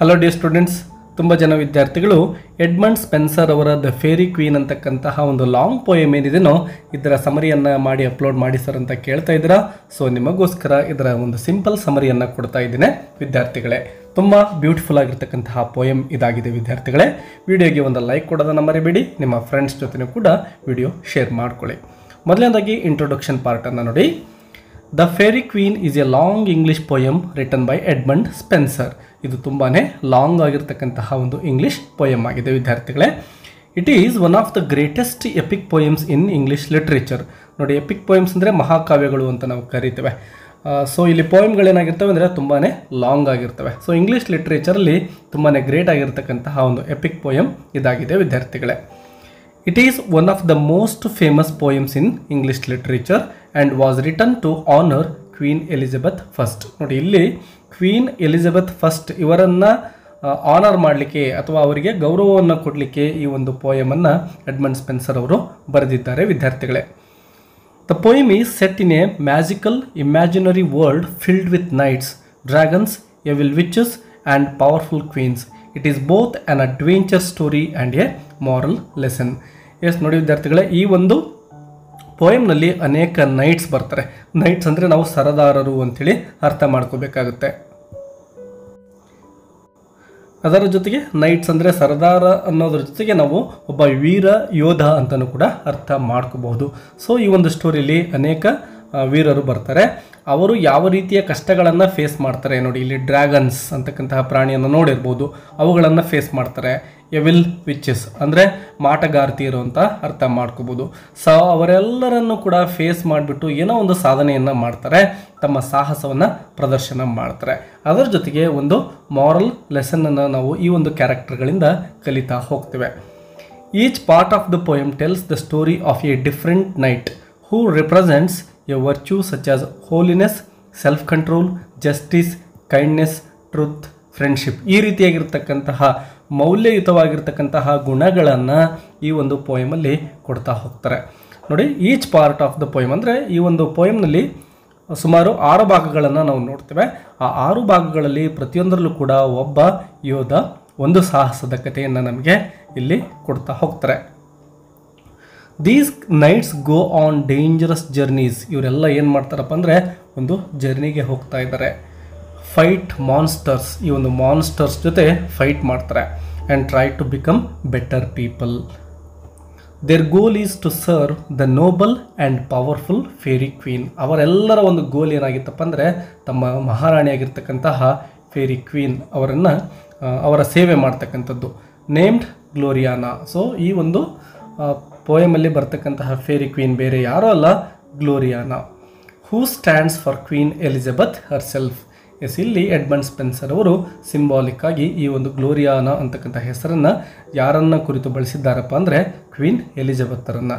Hello dear students, ತುಂಬ ಜನ ವಿದ್ಯಾರ್ಥಿಗಳು ಎಡ್ಮಂಡ್ ಸ್ಪೆನ್ಸರ್ ಅವರ ದ ಫೇರಿ ಕ್ವೀನ್ ಅಂತಕ್ಕಂತಹ ಒಂದು ಲಾಂಗ್ ಪೋಯಮ್ ಏನಿದೆನೋ ಇದರ ಸಮರಿಯನ್ನು ಮಾಡಿ ಅಪ್ಲೋಡ್ ಮಾಡಿ ಸರ್ ಅಂತ ಕೇಳ್ತಾ ಇದ್ದೀರಾ. ಸೊ ನಿಮಗೋಸ್ಕರ ಇದರ ಒಂದು ಸಿಂಪಲ್ ಸಮರಿಯನ್ನು ಕೊಡ್ತಾ ಇದ್ದೇನೆ ವಿದ್ಯಾರ್ಥಿಗಳೇ. ತುಂಬ ಬ್ಯೂಟಿಫುಲ್ ಆಗಿರ್ತಕ್ಕಂತಹ ಪೋಯಮ್ ಇದಾಗಿದೆ ವಿದ್ಯಾರ್ಥಿಗಳೇ. ವಿಡಿಯೋಗೆ ಒಂದು ಲೈಕ್ ಕೊಡೋದನ್ನು ಮರಿಬೇಡಿ, ನಿಮ್ಮ ಫ್ರೆಂಡ್ಸ್ ಜೊತೆ ಕೂಡ ವಿಡಿಯೋ ಶೇರ್ ಮಾಡ್ಕೊಳ್ಳಿ. ಮೊದಲನೇದಾಗಿ ಇಂಟ್ರೊಡಕ್ಷನ್ ಪಾರ್ಟನ್ನು ನೋಡಿ. The Faerie queen is A long English poem written by Edmund Spencer. ಇದು ತುಂಬಾ ಲಾಂಗ್ ಆಗಿರ್ತಕ್ಕಂತಹ ಒಂದು ಇಂಗ್ಲಿಷ್ ಪೋಯಮ್ ಆಗಿದೆ ವಿದ್ಯಾರ್ಥಿಗಳೇ. It is one of the greatest EPIC poems in English literature. ನೋಡಿ, ಎಪಿಕ್ ಪೋಯಮ್ಸ್ ಅಂದರೆ ಮಹಾಕಾವ್ಯಗಳು ಅಂತ ನಾವು ಕರಿತೇವೆ. ಸೊ ಇಲ್ಲಿ ಪೋಯಮ್ಗಳೇನಾಗಿರ್ತವೆ ಅಂದರೆ ತುಂಬಾ ಲಾಂಗ್ ಆಗಿರ್ತವೆ. ಸೊ ಇಂಗ್ಲಿಷ್ ಲಿಟ್ರೇಚರಲ್ಲಿ ತುಂಬಾ ಗ್ರೇಟ್ ಆಗಿರ್ತಕ್ಕಂತಹ ಒಂದು ಎಪಿಕ್ ಪೋಯಮ್ ಇದಾಗಿದೆ ವಿದ್ಯಾರ್ಥಿಗಳೇ. It is one of the most famous poems in English literature and was written to honor Queen Elizabeth I. ನೋಡಿ, ಇಲ್ಲಿ ಕ್ವೀನ್ ಎಲಿಜಬೆತ್ ಫಸ್ಟ್ ಇವರನ್ನು ಆನರ್ ಮಾಡಲಿಕ್ಕೆ ಅಥವಾ ಅವರಿಗೆ ಗೌರವವನ್ನು ಕೊಡಲಿಕ್ಕೆ ಈ ಒಂದು ಪೋಯಮನ್ನು ಎಡ್ಮಂಡ್ ಸ್ಪೆನ್ಸರ್ ಅವರು ಬರೆದಿದ್ದಾರೆ ವಿದ್ಯಾರ್ಥಿಗಳೇ. The poem is set in a magical imaginary world filled with knights, dragons, evil witches and powerful queens. It is both an adventure story and a moral lesson. Yes ನೋಡಿ ವಿದ್ಯಾರ್ಥಿಗಳೇ, ಈ ಒಂದು ಪೋಯಮ್ನಲ್ಲಿ ಅನೇಕ knights ಬರ್ತಾರೆ. Knights ಅಂದರೆ ನಾವು ಸರದಾರರು ಅಂಥೇಳಿ ಅರ್ಥ ಮಾಡ್ಕೋಬೇಕಾಗುತ್ತೆ. ಅದರ ಜೊತೆಗೆ ನೈಟ್ಸ್ ಅಂದರೆ ಸರದಾರ ಅನ್ನೋದ್ರ ಜೊತೆಗೆ ನಾವು ಒಬ್ಬ ವೀರ ಯೋಧ ಅಂತಲೂ ಕೂಡ ಅರ್ಥ ಮಾಡ್ಕೋಬಹುದು. ಸೊ ಈ ಒಂದು ಸ್ಟೋರಿಯಲ್ಲಿ ಅನೇಕ ವೀರರು ಬರ್ತಾರೆ. ಅವರು ಯಾವ ರೀತಿಯ ಕಷ್ಟಗಳನ್ನು ಫೇಸ್ ಮಾಡ್ತಾರೆ ನೋಡಿ. ಇಲ್ಲಿ ಡ್ರ್ಯಾಗನ್ಸ್ ಅಂತಕ್ಕಂತಹ ಪ್ರಾಣಿಯನ್ನು ನೋಡಿರ್ಬೋದು, ಅವುಗಳನ್ನು ಫೇಸ್ ಮಾಡ್ತಾರೆ. ಎವಿಲ್ ವಿಚಸ್ ಅಂದರೆ ಮಾಟಗಾರ್ತಿಯರು ಅಂತ ಅರ್ಥ ಮಾಡ್ಕೋಬೋದು. ಸೊ ಅವರೆಲ್ಲರನ್ನು ಕೂಡ ಫೇಸ್ ಮಾಡಿಬಿಟ್ಟು ಏನೋ ಒಂದು ಸಾಧನೆಯನ್ನು ಮಾಡ್ತಾರೆ, ತಮ್ಮ ಸಾಹಸವನ್ನು ಪ್ರದರ್ಶನ ಮಾಡ್ತಾರೆ. ಅದರ ಜೊತೆಗೆ ಒಂದು ಮಾರಲ್ ಲೆಸನನ್ನು ನಾವು ಈ ಒಂದು ಕ್ಯಾರೆಕ್ಟರ್ಗಳಿಂದ ಕಲಿತಾ ಹೋಗ್ತೇವೆ. Each part of the poem tells the story of A different night who represents A virtue such as holiness, self control, justice, kindness, truth, friendship. ಈ ರೀತಿಯಾಗಿರ್ತಕ್ಕಂತಹ ಮೌಲ್ಯಯುತವಾಗಿರ್ತಕ್ಕಂತಹ ಗುಣಗಳನ್ನು ಈ ಒಂದು ಪೋಯಮಲ್ಲಿ ಕೊಡ್ತಾ ಹೋಗ್ತಾರೆ. ನೋಡಿ, each part of the poem ಅಂದರೆ ಈ ಒಂದು ಪೋಯಮ್ನಲ್ಲಿ ಸುಮಾರು 6 ಭಾಗಗಳನ್ನು ನಾವು ನೋಡ್ತೇವೆ. ಆ 6 ಭಾಗಗಳಲ್ಲಿ ಪ್ರತಿಯೊಂದರಲ್ಲೂ ಕೂಡ ಒಬ್ಬ ಯೋಧ ಒಂದು ಸಾಹಸದ ಕಥೆಯನ್ನು ನಮಗೆ ಇಲ್ಲಿ ಕೊಡ್ತಾ ಹೋಗ್ತಾರೆ. These knights go on dangerous journeys. ಇವರೆಲ್ಲ ಏನು ಮಾಡ್ತಾರಪ್ಪ ಅಂದರೆ ಒಂದು ಜರ್ನಿಗೆ ಹೋಗ್ತಾ ಇದ್ದಾರೆ. ಫೈಟ್ ಮಾನ್ಸ್ಟರ್ಸ್, ಈ ಒಂದು ಮಾನ್ಸ್ಟರ್ಸ್ ಜೊತೆ ಫೈಟ್ ಮಾಡ್ತಾರೆ. And try to become better people. Their goal is to serve the noble and powerful fairy queen. ಅವರೆಲ್ಲರ ಒಂದು ಗೋಲ್ ಏನಾಗಿತ್ತಪ್ಪ ಅಂದರೆ ತಮ್ಮ ಮಹಾರಾಣಿಯಾಗಿರ್ತಕ್ಕಂತಹ ಫೇರಿ ಕ್ವೀನ್ ಅವರನ್ನು ಅವರ ಸೇವೆ ಮಾಡ್ತಕ್ಕಂಥದ್ದು. ನೇಮ್ಡ್ ಗ್ಲೋರಿಯಾನಾ. ಸೊ ಈ ಒಂದು ಪೋಯಮಲ್ಲಿ ಬರ್ತಕ್ಕಂತಹ ಫೇರಿ ಕ್ವೀನ್ ಬೇರೆ ಯಾರೂ ಅಲ್ಲ, Gloriana. Who stands for queen Elizabeth herself. Yes, ಇಲ್ಲಿ ಎಡ್ಮಂಡ್ ಸ್ಪೆನ್ಸರ್ ಅವರು ಸಿಂಬಾಲಿಕ್ ಆಗಿ ಈ ಒಂದು ಗ್ಲೋರಿಯಾನಾ ಅಂತಕ್ಕಂಥ ಹೆಸರನ್ನು ಯಾರನ್ನ ಕುರಿತು ಬಳಸಿದ್ದಾರಪ್ಪ ಅಂದರೆ ಕ್ವೀನ್ ಎಲಿಜಬೆತ್ತರನ್ನು.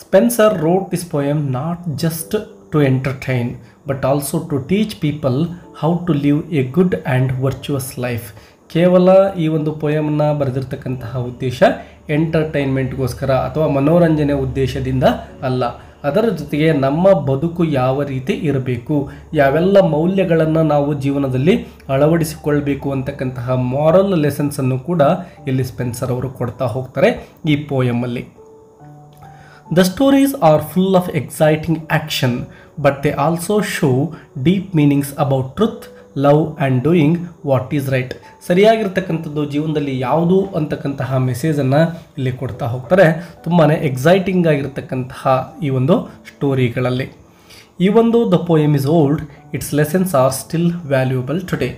Spenser wrote this poem not just to entertain but also to teach people how to live a good and virtuous life. ಕೇವಲ ಈ ಒಂದು ಪೋಯಮನ್ನು ಬರೆದಿರ್ತಕ್ಕಂತಹ ಉದ್ದೇಶ ಎಂಟರ್ಟೈನ್ಮೆಂಟ್ಗೋಸ್ಕರ ಅಥವಾ ಮನೋರಂಜನೆ ಉದ್ದೇಶದಿಂದ ಅಲ್ಲ. ಅದರ ಜೊತೆಗೆ ನಮ್ಮ ಬದುಕು ಯಾವ ರೀತಿ ಇರಬೇಕು, ಯಾವೆಲ್ಲ ಮೌಲ್ಯಗಳನ್ನು ನಾವು ಜೀವನದಲ್ಲಿ ಅಳವಡಿಸಿಕೊಳ್ಬೇಕು ಅಂತಕ್ಕಂತಹ ಮಾರಲ್ ಲೆಸನ್ಸನ್ನು ಕೂಡ ಇಲ್ಲಿ ಸ್ಪೆನ್ಸರ್ ಅವರು ಕೊಡ್ತಾ ಹೋಗ್ತಾರೆ ಈ ಪೋಯಮಲ್ಲಿ. The stories are full of exciting action but they also show deep meanings about truth, love and doing what is right. ಸರಿಯಾಗಿರ್ತಕ್ಕಂಥದ್ದು ಜೀವನದಲ್ಲಿ ಯಾವುದು ಅಂತಕ್ಕಂತಹ ಮೆಸೇಜನ್ನು ಇಲ್ಲಿ ಕೊಡ್ತಾ ಹೋಗ್ತಾರೆ. ತುಂಬಾ ಎಕ್ಸೈಟಿಂಗ್ ಆಗಿರ್ತಕ್ಕಂತಹ ಈ ಒಂದು ಸ್ಟೋರಿಗಳಲ್ಲಿ. ಈ ಒಂದು the poem is old, it's lessons are still valuable today.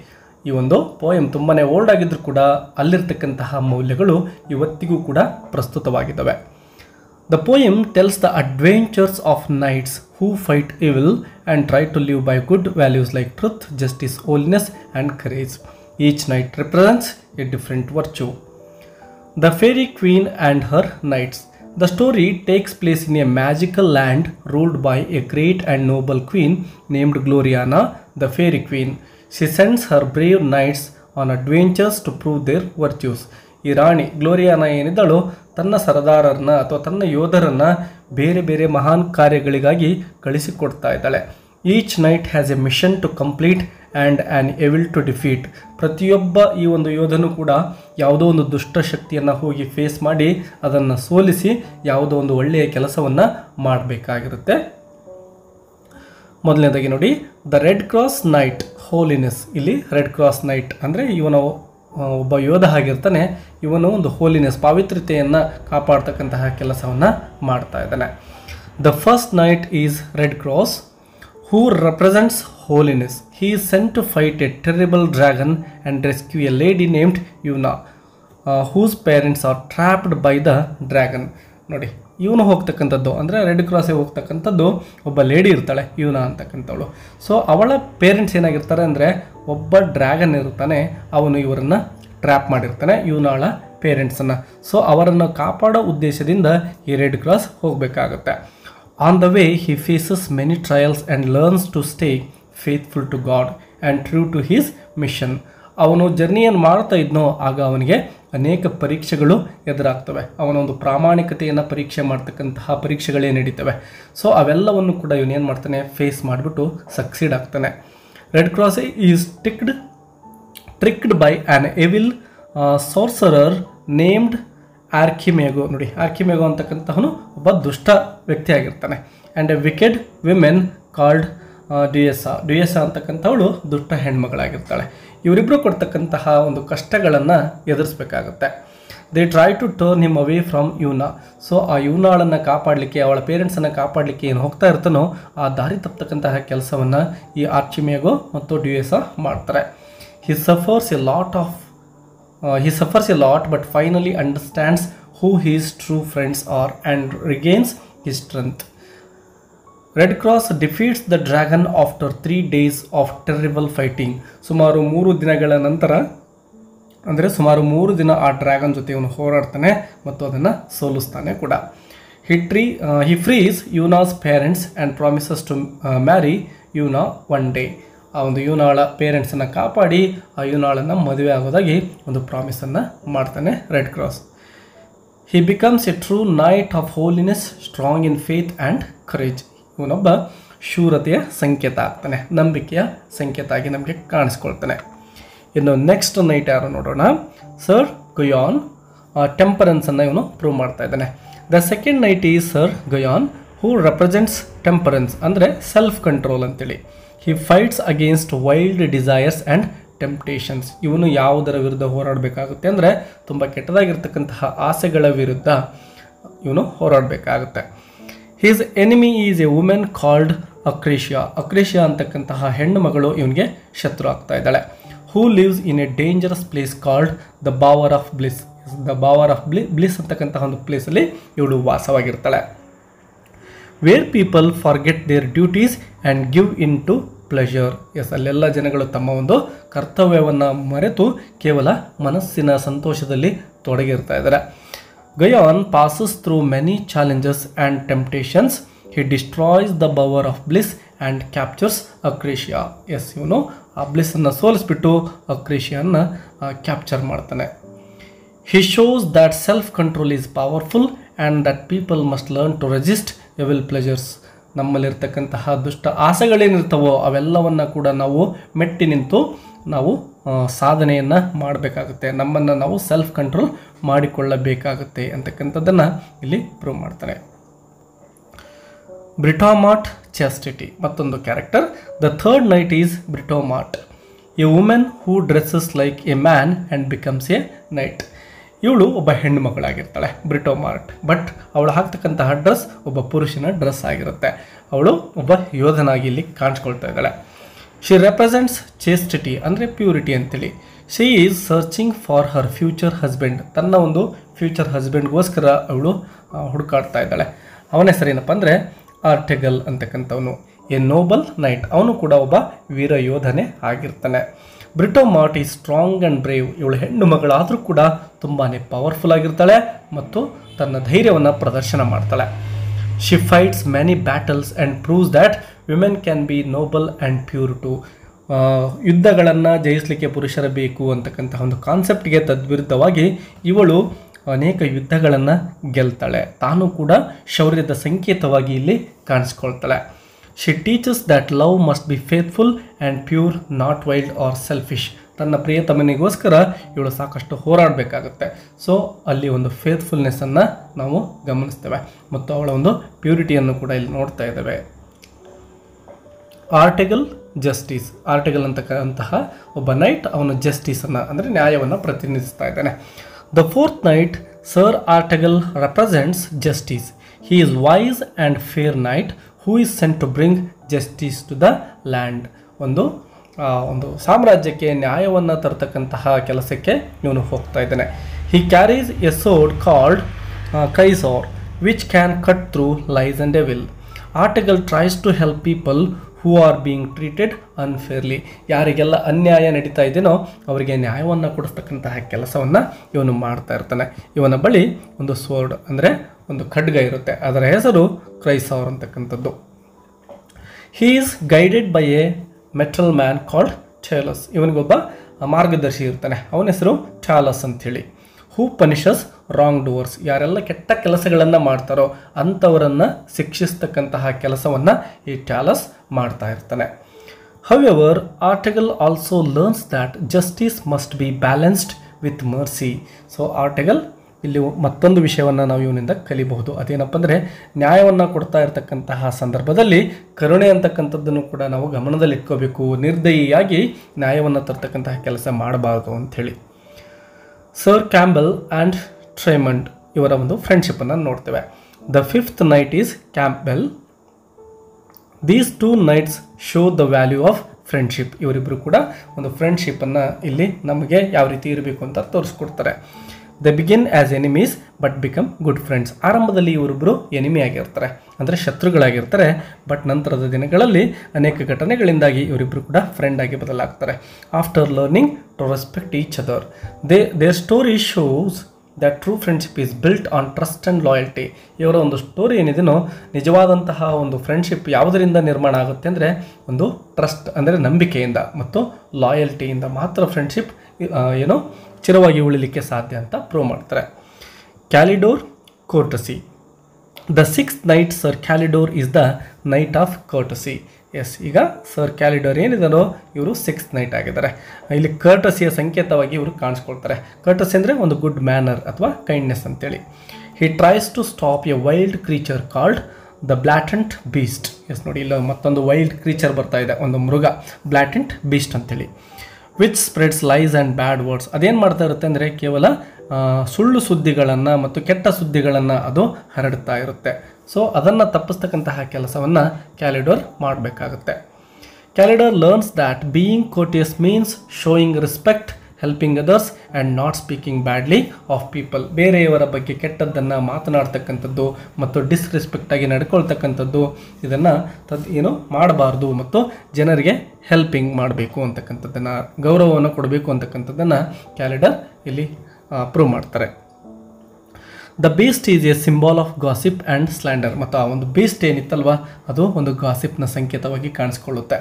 ಈ ಒಂದು ಪೋಯಮ್ ತುಂಬಾ ಓಲ್ಡ್ ಆಗಿದ್ದರೂ ಕೂಡ ಅಲ್ಲಿರ್ತಕ್ಕಂತಹ ಮೌಲ್ಯಗಳು ಇವತ್ತಿಗೂ ಕೂಡ ಪ್ರಸ್ತುತವಾಗಿದ್ದಾವೆ. The poem tells the adventures of knights who fight evil and try to live by good values like truth, justice, holiness and courage. Each knight represents a different virtue. The fairy queen and her knights. The story takes place in a magical land ruled by a great and noble queen named Gloriana, the fairy queen. She sends her brave knights on adventures to prove their virtues. ಈ ರಾಣಿ ಗ್ಲೋರಿಯಾನಾ ಏನಿದ್ದಳು ತನ್ನ ಸರದಾರರನ್ನ ಅಥವಾ ತನ್ನ ಯೋಧರನ್ನು ಬೇರೆ ಬೇರೆ ಮಹಾನ್ ಕಾರ್ಯಗಳಿಗಾಗಿ ಕಳಿಸಿಕೊಡ್ತಾ ಇದ್ದಾಳೆ. Each knight has a mission to complete and an evil to defeat. ಪ್ರತಿಯೊಬ್ಬ ಈ ಒಂದು ಯೋಧನು ಕೂಡ ಯಾವುದೋ ಒಂದು ದುಷ್ಟಶಕ್ತಿಯನ್ನು ಹೋಗಿ ಫೇಸ್ ಮಾಡಿ ಅದನ್ನು ಸೋಲಿಸಿ ಯಾವುದೋ ಒಂದು ಒಳ್ಳೆಯ ಕೆಲಸವನ್ನು ಮಾಡಬೇಕಾಗಿರುತ್ತೆ. ಮೊದಲನೇದಾಗಿ ನೋಡಿ, the red cross night holiness. ಇಲ್ಲಿ ರೆಡ್ ಕ್ರಾಸ್ ನೈಟ್ ಅಂದರೆ ಇವನು ಒಬ್ಬ ಯೋಧ ಆಗಿರ್ತಾನೆ, ಇವನು ಒಂದು ಹೋಲಿನೆಸ್ ಪಾವಿತ್ರ್ಯತೆಯನ್ನು ಕಾಪಾಡ್ತಕ್ಕಂತಹ ಕೆಲಸವನ್ನು ಮಾಡ್ತಾ ಇದ್ದಾನೆ. The first night is red cross who represents holiness. He is sent to fight a terrible dragon and rescue a lady named Yuna, whose parents are trapped by the dragon. ನೋಡಿ, ಇವನು ಹೋಗ್ತಕ್ಕಂಥದ್ದು ಅಂದರೆ red ಕ್ರಾಸಿಗೆ ಹೋಗ್ತಕ್ಕಂಥದ್ದು ಒಬ್ಬ lady ಇರ್ತಾಳೆ, ಯೂನಾ ಅಂತಕ್ಕಂಥವಳು. So ಅವಳ parents ಏನಾಗಿರ್ತಾರೆ ಅಂದರೆ ಒಬ್ಬ dragon ಇರ್ತಾನೆ, ಅವನು ಇವರನ್ನು ಟ್ರ್ಯಾಪ್ ಮಾಡಿರ್ತಾನೆ, ಯೂನಾಳ ಪೇರೆಂಟ್ಸನ್ನು. ಸೊ ಅವರನ್ನು ಕಾಪಾಡೋ ಉದ್ದೇಶದಿಂದ ಈ ರೆಡ್ ಕ್ರಾಸ್ ಹೋಗಬೇಕಾಗುತ್ತೆ. On the way, he faces many trials and learns to stay faithful to God and true to his mission. ಅವನು ಜರ್ನಿಯನ್ನು ಮಾಡ್ತಾ ಇದ್ನೋ ಆಗ ಅವನಿಗೆ ಅನೇಕ ಪರೀಕ್ಷೆಗಳು ಎದುರಾಗ್ತವೆ. ಅವನೊಂದು ಪ್ರಾಮಾಣಿಕತೆಯನ್ನು ಪರೀಕ್ಷೆ ಮಾಡ್ತಕ್ಕಂತಹ ಪರೀಕ್ಷೆಗಳೇ ನಡೀತವೆ. ಸೊ ಅವೆಲ್ಲವನ್ನು ಕೂಡ ಇವನೇನು ಮಾಡ್ತಾನೆ, ಫೇಸ್ ಮಾಡಿಬಿಟ್ಟು ಸಕ್ಸೀಡ್ ಆಗ್ತಾನೆ. Red Cross is tricked by an evil sorcerer named Archimago. ನೋಡಿ, ಆರ್ಕಿಮೇಗೋ ಅಂತಕ್ಕಂತಹನು ಒಬ್ಬ ದುಷ್ಟ ವ್ಯಕ್ತಿ ಆಗಿರ್ತಾನೆ. And a wicked women called Duessa ಅಂತಕ್ಕಂಥವಳು ದುಷ್ಟ ಹೆಣ್ಮಗಳಾಗಿರ್ತಾಳೆ. ಇವರಿಬ್ಬರು ಕೊಡ್ತಕ್ಕಂತಹ ಒಂದು ಕಷ್ಟಗಳನ್ನು ಎದುರಿಸಬೇಕಾಗುತ್ತೆ. They try to turn him away from Una. So ಆ ಯೂನಾಳನ್ನು ಕಾಪಾಡಲಿಕ್ಕೆ, ಅವಳ ಪೇರೆಂಟ್ಸನ್ನು ಕಾಪಾಡಲಿಕ್ಕೆ ಏನು ಹೋಗ್ತಾ ಇರ್ತಾನೋ ಆ ದಾರಿ ತಪ್ಪತಕ್ಕಂತಹ ಕೆಲಸವನ್ನು ಈ ಆರ್ಕಿಮೇಗೋ ಮತ್ತು ಡ್ಯೂಯೆಸಾ ಮಾಡ್ತಾರೆ. He suffers a lot but finally understands who his true friends are and regains his strength. Red Cross defeats the dragon after 3 days of terrible fighting. ಸುಮಾರು 3 ದಿನಗಳ ನಂತರ, ಅಂದರೆ ಸುಮಾರು 3 ದಿನ ಆ ಡ್ರ್ಯಾಗನ್ ಜೊತೆ ಇವನು ಹೋರಾಡ್ತಾನೆ ಮತ್ತು ಅದನ್ನು ಸೋಲಿಸ್ತಾನೆ ಕೂಡ. He frees Yuna's parents and promises to marry Yuna one day. ಆ ಒಂದು ಯೂನಾಳ ಪೇರೆಂಟ್ಸನ್ನು ಕಾಪಾಡಿ ಆ ಯೂನಾಳನ್ನು ಮದುವೆ ಆಗೋದಾಗಿ ಒಂದು ಪ್ರಾಮಿಸನ್ನು ಮಾಡ್ತಾನೆ Red Cross. He becomes a true knight of holiness, strong in faith and courage. ಇವನೊಬ್ಬ ಶೂರತೆಯ ಸಂಕೇತ ಆಗ್ತಾನೆ, ನಂಬಿಕೆಯ ಸಂಕೇತ ಆಗಿ ನಮಗೆ ಕಾಣಿಸ್ಕೊಳ್ತಾನೆ. ಇನ್ನು ನೆಕ್ಸ್ಟ್ ನೈಟ್ ಯಾರು ನೋಡೋಣ, ಸರ್ ಗಯಾನ್ ಟೆಂಪರೆನ್ಸನ್ನು ಇವನು ಪ್ರೂವ್ ಮಾಡ್ತಾ ಇದ್ದಾನೆ. The second night is sir Gayeon who represents temperance, ಅಂದರೆ ಸೆಲ್ಫ್ ಕಂಟ್ರೋಲ್ ಅಂತೇಳಿ. He fights against wild desires and temptations. ಇವನು ಯಾವುದರ ವಿರುದ್ಧ ಹೋರಾಡಬೇಕಾಗುತ್ತೆ ಅಂದರೆ ತುಂಬ ಕೆಟ್ಟದಾಗಿರ್ತಕ್ಕಂತಹ ಆಸೆಗಳ ವಿರುದ್ಧ ಇವನು ಹೋರಾಡಬೇಕಾಗುತ್ತೆ. His enemy is a woman called Acacia. Acacia ಅಂತಕ್ಕಂತಹ ಹೆಣ್ಣು ಮಗಳು ಇವನಿಗೆ ಶತ್ರು ಆಗ್ತಾ ಇದ್ದಾಳೆ. Who lives in a dangerous place called the Bower of Bliss. The Bower of Bliss ಅಂತಕ್ಕಂತಹ ಒಂದು ಪ್ಲೇಸಲ್ಲಿ ಇವಳು ವಾಸವಾಗಿರ್ತಾಳೆ. Where people forget their duties and give in to pleasure. Yes, ಅಲ್ಲೆಲ್ಲ ಜನಗಳು ತಮ್ಮ ಒಂದು ಕರ್ತವ್ಯವನ್ನು ಮರೆತು ಕೇವಲ ಮನಸ್ಸಿನ ಸಂತೋಷದಲ್ಲಿ ತೊಡಗಿರ್ತಾ ಇದ್ದಾರೆ. Gayeon passes through many challenges and temptations. He destroys the bower of bliss and captures Acacia. Yes, ಇವನು ಆ ಬ್ಲಿಸ್ಸನ್ನು ಸೋಲಿಸ್ಬಿಟ್ಟು ಅಕ್ರೇಷಿಯನ್ನು ಕ್ಯಾಪ್ಚರ್ ಮಾಡ್ತಾನೆ. He shows that self-control is powerful and that people must learn to resist evil pleasures. ನಮ್ಮಲ್ಲಿರ್ತಕ್ಕಂತಹ ದುಷ್ಟ ಆಸೆಗಳೇನಿರ್ತವೋ ಅವೆಲ್ಲವನ್ನು ಕೂಡ ನಾವು ಮೆಟ್ಟಿ ನಿಂತು ನಾವು ಸಾಧನೆಯನ್ನು ಮಾಡಬೇಕಾಗುತ್ತೆ, ನಮ್ಮನ್ನು ನಾವು ಸೆಲ್ಫ್ ಕಂಟ್ರೋಲ್ ಮಾಡಿಕೊಳ್ಳಬೇಕಾಗುತ್ತೆ ಅಂತಕ್ಕಂಥದ್ದನ್ನು ಇಲ್ಲಿ ಪ್ರೂವ್ ಮಾಡ್ತಾರೆ. ಬ್ರಿಟೋಮಾಟ್ ಚಾಸ್ಟಿಟಿ ಮತ್ತೊಂದು character. The third knight is Britomart, a women who dresses like a man and becomes a knight. ಇವಳು ಒಬ್ಬ ಹೆಣ್ಣು ಮಗಳಾಗಿರ್ತಾಳೆ ಬ್ರಿಟೋಮಾರ್ಟ್, ಬಟ್ ಅವಳು ಹಾಕ್ತಕ್ಕಂತಹ ಡ್ರೆಸ್ ಒಬ್ಬ ಪುರುಷನ ಡ್ರೆಸ್ ಆಗಿರುತ್ತೆ. ಅವಳು ಒಬ್ಬ ಯೋಧನಾಗಿ ಇಲ್ಲಿ ಕಾಣಿಸ್ಕೊಳ್ತಾ ಇದ್ದಾಳೆ. ಶಿ ರೆಪ್ರೆಸೆಂಟ್ಸ್ ಚೇಸ್ಟಿಟಿ ಅಂದರೆ ಪ್ಯೂರಿಟಿ ಅಂತೇಳಿ. She is searching for her future husband. ತನ್ನ ಒಂದು ಫ್ಯೂಚರ್ ಹಸ್ಬೆಂಡ್ಗೋಸ್ಕರ ಅವಳು ಹುಡುಕಾಡ್ತಾ ಇದ್ದಾಳೆ. ಅವನ ಹೆಸರೇನಪ್ಪ ಅಂದರೆ ಆರ್ಟೆಗಲ್ ಅಂತಕ್ಕಂಥವನು. ಎ ನೋಬಲ್ ನೈಟ್, ಅವನು ಕೂಡ ಒಬ್ಬ ವೀರ ಯೋಧನೆ ಆಗಿರ್ತಾನೆ. ಬ್ರಿಟೋಮಾಟ್ ಈಸ್ ಸ್ಟ್ರಾಂಗ್ ಆ್ಯಂಡ್ ಬ್ರೇವ್. ಇವಳು ಹೆಣ್ಣು ಮಗಳಾದರೂ ಕೂಡ ತುಂಬಾ ಪವರ್ಫುಲ್ ಆಗಿರ್ತಾಳೆ ಮತ್ತು ತನ್ನ ಧೈರ್ಯವನ್ನು ಪ್ರದರ್ಶನ ಮಾಡ್ತಾಳೆ. She fights many battles and proves that women can be noble and pure too. ಯುದ್ಧಗಳನ್ನು ಜಯಿಸಲಿಕ್ಕೆ ಪುರುಷರ ಬೇಕು ಅಂತಕ್ಕಂತಹ ಒಂದು ಕಾನ್ಸೆಪ್ಟ್ಗೆ ತದ್ವಿರುದ್ಧವಾಗಿ ಇವಳು ಅನೇಕ ಯುದ್ಧಗಳನ್ನು ಗೆಲ್ತಾಳೆ. ತಾನು ಕೂಡ ಶೌರ್ಯದ ಸಂಕೇತವಾಗಿ ಇಲ್ಲಿ ಕಾಣಿಸ್ಕೊಳ್ತಾಳೆ. She teaches that love must be faithful and pure, not wild or selfish. ತನ್ನ ಪ್ರಿಯತಮನಿಗೋಸ್ಕರ ಇವಳು ಸಾಕಷ್ಟು ಹೋರಾಡಬೇಕಾಗುತ್ತೆ. ಸೊ ಅಲ್ಲಿ ಒಂದು ಫೇತ್ಫುಲ್ನೆಸ್ಸನ್ನು ನಾವು ಗಮನಿಸ್ತೇವೆ ಮತ್ತು ಅವಳ ಒಂದು ಪ್ಯೂರಿಟಿಯನ್ನು ಕೂಡ ಇಲ್ಲಿ ನೋಡ್ತಾ ಇದ್ದೇವೆ. ಆರ್ಟಿಗಲ್ ಜಸ್ಟಿಸ್. ಆರ್ಟಿಗಲ್ ಅಂತಕ್ಕಂತಹ ಒಬ್ಬ ನೈಟ್ ಅವನು ಜಸ್ಟಿಸನ್ನು ಅಂದರೆ ನ್ಯಾಯವನ್ನು ಪ್ರತಿನಿಧಿಸ್ತಾ ಇದ್ದಾನೆ. The fourth knight Sir Artegall represents justice. He is wise and fair knight who is sent to bring justice to the land. ಒಂದು ಸಾಮ್ರಾಜ್ಯಕ್ಕೆ ನ್ಯಾಯವನ್ನು ತರತಕ್ಕಂತಹ ಕೆಲಸಕ್ಕೆ ಇವನು ಹೋಗ್ತಾ ಇದ್ದಾನೆ. He carries a sword called Chrysaor which can cut through lies and evil. Artegall tries to help people who are being treated unfairly. ಯಾರಿಗೆಲ್ಲ ಅನ್ಯಾಯ ನಡೀತಾ ಇದೆಯೋ ಅವರಿಗೆ ನ್ಯಾಯವನ್ನು ಕೊಡಿಸ್ತಕ್ಕಂತಹ ಕೆಲಸವನ್ನು ಇವನು ಮಾಡ್ತಾ ಇರ್ತಾನೆ. ಇವನ ಬಳಿ ಒಂದು ಸ್ವೋರ್ಡ್ ಅಂದರೆ ಒಂದು ಖಡ್ಗ ಇರುತ್ತೆ, ಅದರ ಹೆಸರು ಕ್ರೈಸೋರ್ ಅಂತಕ್ಕಂಥದ್ದು. He is guided by a metal man called Talus. ಇವನಿಗೊಬ್ಬ ಮಾರ್ಗದರ್ಶಿ ಇರ್ತಾನೆ, ಅವನ ಹೆಸರು ಚಾಲಸ್ ಅಂಥೇಳಿ. Who punishes wrong doers. ಯಾರೆಲ್ಲ ಕೆಟ್ಟ ಕೆಲಸಗಳನ್ನು ಮಾಡ್ತಾರೋ ಅಂಥವರನ್ನು ಶಿಕ್ಷಿಸ್ತಕ್ಕಂತಹ ಕೆಲಸವನ್ನು ಈ ಚಾಲಸ್ ಮಾಡ್ತಾ ಇರ್ತಾನೆ. However Artegall also learns that justice must be balanced with mercy. So Artegall ಇಲ್ಲಿ ಮತ್ತೊಂದು ವಿಷಯವನ್ನು ನಾವು ಇವನಿಂದ ಕಲಿಬಹುದು. ಅದೇನಪ್ಪ ಅಂದರೆ ನ್ಯಾಯವನ್ನು ಕೊಡ್ತಾ ಇರತಕ್ಕಂತಹ ಸಂದರ್ಭದಲ್ಲಿ ಕರುಣೆ ಅಂತಕ್ಕಂಥದ್ದನ್ನು ಕೂಡ ನಾವು ಗಮನದಲ್ಲಿಟ್ಕೋಬೇಕು. ನಿರ್ದಯಿಯಾಗಿ ನ್ಯಾಯವನ್ನು ತರ್ತಕ್ಕಂತಹ ಕೆಲಸ ಮಾಡಬಾರ್ದು ಅಂಥೇಳಿ. ಸರ್ ಕ್ಯಾಂಬೆಲ್ ಆ್ಯಂಡ್ ಟ್ರೇಮಂಡ್ ಇವರ ಒಂದು ಫ್ರೆಂಡ್ಶಿಪ್ಪನ್ನು ನೋಡ್ತೇವೆ. The fifth night is Campbell. These two nights show the value of friendship. ಇವರಿಬ್ಬರು ಕೂಡ ಒಂದು ಫ್ರೆಂಡ್ಶಿಪ್ಪನ್ನು ಇಲ್ಲಿ ನಮಗೆ ಯಾವ ರೀತಿ ಇರಬೇಕು ಅಂತ ತೋರಿಸ್ಕೊಡ್ತಾರೆ. They begin as enemies but become good friends. ಆರಂಭದಲ್ಲಿ ಇವರಿಬ್ಬರು ಎನಿಮಿ ಆಗಿರ್ತಾರೆ, ಅಂದರೆ ಶತ್ರುಗಳಾಗಿರ್ತಾರೆ. ಬಟ್ ನಂತರದ ದಿನಗಳಲ್ಲಿ ಅನೇಕ ಘಟನೆಗಳಿಂದಾಗಿ ಇವರಿಬ್ಬರು ಕೂಡ ಫ್ರೆಂಡ್ ಆಗಿ ಬದಲಾಗ್ತಾರೆ. After learning to respect each other their story shows that true friendship is built on trust and loyalty. ಇವರ ಒಂದು ಸ್ಟೋರಿ ಏನಿದೆಯೋ ನಿಜವಾದಂತಹ ಒಂದು ಫ್ರೆಂಡ್ಶಿಪ್ ಯಾವುದರಿಂದ ನಿರ್ಮಾಣ ಆಗುತ್ತೆ ಅಂದರೆ ಒಂದು ಟ್ರಸ್ಟ್ ಅಂದರೆ ನಂಬಿಕೆಯಿಂದ ಮತ್ತು ಲಾಯಲ್ಟಿಯಿಂದ ಮಾತ್ರ ಫ್ರೆಂಡ್ಶಿಪ್ ಚಿರವಾಗಿ ಉಳಿಲಿಕ್ಕೆ ಸಾಧ್ಯ ಅಂತ ಪ್ರೂವ್ ಮಾಡ್ತಾರೆ. Calidore courtesy. The sixth knight Sir Calidore is the knight of courtesy. Yes, ಈಗ ಸರ್ ಕ್ಯಾಲಿಡೋರ್ ಏನಿದಾರೋ ಇವರು ಸಿಕ್ಸ್ತ್ ನೈಟ್ ಆಗಿದ್ದಾರೆ. ಇಲ್ಲಿ ಕರ್ಟಸಿಯ ಸಂಕೇತವಾಗಿ ಇವರು ಕಾಣಿಸ್ಕೊಳ್ತಾರೆ. ಕರ್ಟಸಿ ಅಂದರೆ ಒಂದು ಗುಡ್ ಮ್ಯಾನರ್ ಅಥವಾ ಕೈಂಡ್ನೆಸ್ ಅಂತೇಳಿ. He tries to stop a wild creature called the Blatant Beast. Yes ನೋಡಿ, ಇಲ್ಲ ಮತ್ತೊಂದು ವೈಲ್ಡ್ ಕ್ರೀಚರ್ ಬರ್ತಾ ಇದೆ, ಒಂದು ಮೃಗ, ಬ್ಲ್ಯಾಟೆಂಟ್ ಬೀಸ್ಟ್ ಅಂತೇಳಿ. Which spreads lies and bad words. ಅದೇನು ಮಾಡ್ತಾ ಇರುತ್ತೆ ಅಂದರೆ ಕೇವಲ ಸುಳ್ಳು ಸುದ್ದಿಗಳನ್ನು ಮತ್ತು ಕೆಟ್ಟ ಸುದ್ದಿಗಳನ್ನು ಅದು ಹರಡ್ತಾ ಇರುತ್ತೆ. ಸೊ ಅದನ್ನು ತಪ್ಪಿಸ್ತಕ್ಕಂತಹ ಕೆಲಸವನ್ನು ಕ್ಯಾಲಿಡೋರ್ ಮಾಡಬೇಕಾಗುತ್ತೆ. Calidore learns that being courteous means showing respect, helping others and not speaking badly of people. ಬೇರೆಯವರ ಬಗ್ಗೆ ಕೆಟ್ಟದ್ದನ್ನು ಮಾತನಾಡ್ತಕ್ಕಂಥದ್ದು ಮತ್ತು ಡಿಸ್ರೆಸ್ಪೆಕ್ಟಾಗಿ ನಡ್ಕೊಳ್ತಕ್ಕಂಥದ್ದು, ಇದನ್ನು ಮಾಡಬಾರ್ದು ಮತ್ತು ಜನರಿಗೆ ಹೆಲ್ಪಿಂಗ್ ಮಾಡಬೇಕು ಅಂತಕ್ಕಂಥದ್ದನ್ನು, ಗೌರವವನ್ನು ಕೊಡಬೇಕು ಅಂತಕ್ಕಂಥದ್ದನ್ನು ಕ್ಯಾಲಿಡರ್ ಇಲ್ಲಿ ಪ್ರೂವ್ ಮಾಡ್ತಾರೆ. The beast is a symbol of gossip and slander. ಮತ್ತು ಆ ಒಂದು ಬೀಸ್ಟ್ ಏನಿತ್ತಲ್ವ ಅದು ಒಂದು ಗಾಸಿಪ್ನ ಸಂಕೇತವಾಗಿ ಕಾಣಿಸ್ಕೊಳ್ಳುತ್ತೆ.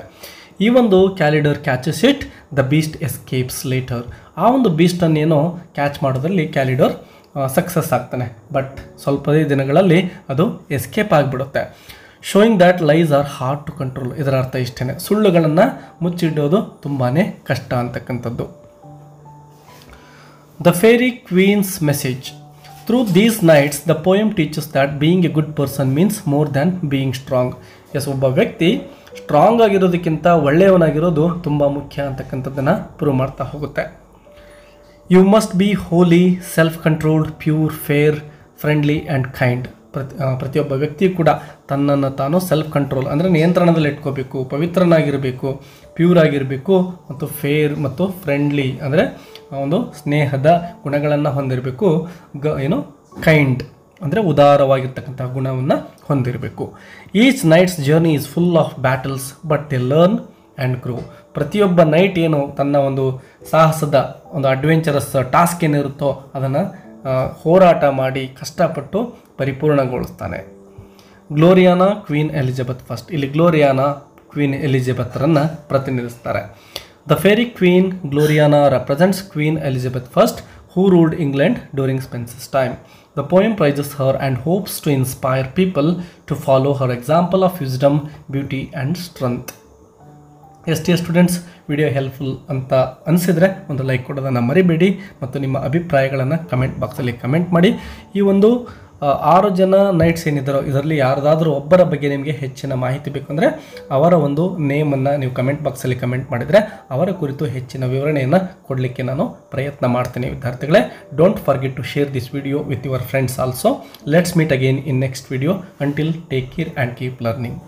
ಈ ಒಂದು Calidore catches it, the beast escapes later. ಆ ಒಂದು ಬೀಸ್ಟನ್ನೇನೋ ಕ್ಯಾಚ್ ಮಾಡೋದ್ರಲ್ಲಿ ಕ್ಯಾಲಿಡರ್ ಸಕ್ಸಸ್ ಆಗ್ತಾನೆ, ಬಟ್ ಸ್ವಲ್ಪ ದಿನಗಳಲ್ಲಿ ಅದು ಎಸ್ಕೇಪ್ ಆಗಿಬಿಡುತ್ತೆ. Showing that lies are hard to control. ಇದರ ಅರ್ಥ ಇಷ್ಟೇ, ಸುಳ್ಳುಗಳನ್ನು ಮುಚ್ಚಿಡೋದು ತುಂಬಾ ಕಷ್ಟ ಅಂತಕ್ಕಂಥದ್ದು. The fairy queen's message. Through these knights the poem teaches that being a good person means more than being strong. Yes, ಒಬ್ಬ ವ್ಯಕ್ತಿ ಸ್ಟ್ರಾಂಗ್ ಆಗಿರೋದಕ್ಕಿಂತ ಒಳ್ಳೆಯವನಾಗಿರೋದು ತುಂಬ ಮುಖ್ಯ ಅಂತಕ್ಕಂಥದ್ದನ್ನು ಪ್ರೂವ್ ಮಾಡ್ತಾ ಹೋಗುತ್ತೆ. You must be holy, self controlled, pure, fair, friendly and kind. ಪ್ರತಿಯೊಬ್ಬ ವ್ಯಕ್ತಿಯು ಕೂಡ ತನ್ನನ್ನು ತಾನು ಸೆಲ್ಫ್ ಕಂಟ್ರೋಲ್ ಅಂದರೆ ನಿಯಂತ್ರಣದಲ್ಲಿ ಇಟ್ಕೋಬೇಕು, ಪವಿತ್ರನಾಗಿರಬೇಕು, ಪ್ಯೂರ್ ಆಗಿರಬೇಕು ಮತ್ತು ಫೇರ್ ಮತ್ತು ಫ್ರೆಂಡ್ಲಿ ಅಂದರೆ ಒಂದು ಸ್ನೇಹದ ಗುಣಗಳನ್ನು ಹೊಂದಿರಬೇಕು, ಕೈಂಡ್ ಅಂದರೆ ಉದಾರವಾಗಿರ್ತಕ್ಕಂಥ ಗುಣವನ್ನು ಹೊಂದಿರಬೇಕು. Each knight's journey is full of battles but they learn and grow. ಪ್ರತಿಯೊಬ್ಬ ನೈಟ್ ಏನು ತನ್ನ ಒಂದು ಸಾಹಸದ ಒಂದು ಅಡ್ವೆಂಚರಸ್ ಟಾಸ್ಕ್ ಏನಿರುತ್ತೋ ಅದನ್ನು ಹೋರಾಟ ಮಾಡಿ ಕಷ್ಟಪಟ್ಟು ಪರಿಪೂರ್ಣಗೊಳಿಸ್ತಾನೆ. Gloriana Queen Elizabeth first. ಇಲ್ಲಿ ಗ್ಲೋರಿಯಾನಾ ಕ್ವೀನ್ ಎಲಿಜಬೆತ್ರನ್ನು ಪ್ರತಿನಿಧಿಸ್ತಾರೆ. The Faerie Queene Gloriana represents Queen Elizabeth first who ruled England during Spenser's time. The poem praises her and hopes to inspire people to follow her example of wisdom, beauty and strength. Yes students, video helpful ಅಂತ ಅನಿಸಿದರೆ ಒಂದು like ಕೊಡೋದನ್ನು ಮರಿಬೇಡಿ ಮತ್ತು ನಿಮ್ಮ ಅಭಿಪ್ರಾಯಗಳನ್ನು comment ಬಾಕ್ಸಲ್ಲಿ comment ಮಾಡಿ. ಈ ಒಂದು 6 ಜನ ನೈಟ್ಸ್ ಏನಿದ್ದಾರೋ ಇದರಲ್ಲಿ ಯಾರ್ದಾದ್ರೂ ಒಬ್ಬರ ಬಗ್ಗೆ ನಿಮಗೆ ಹೆಚ್ಚಿನ ಮಾಹಿತಿ ಬೇಕಂದರೆ ಅವರ ಒಂದು ನೇಮನ್ನು ನೀವು ಕಮೆಂಟ್ ಬಾಕ್ಸಲ್ಲಿ ಕಮೆಂಟ್ ಮಾಡಿದರೆ ಅವರ ಕುರಿತು ಹೆಚ್ಚಿನ ವಿವರಣೆಯನ್ನು ಕೊಡಲಿಕ್ಕೆ ನಾನು ಪ್ರಯತ್ನ ಮಾಡ್ತೀನಿ ವಿದ್ಯಾರ್ಥಿಗಳೇ. Don't forget to share this video with your friends also. Let's meet again in next video. Until take care and keep learning.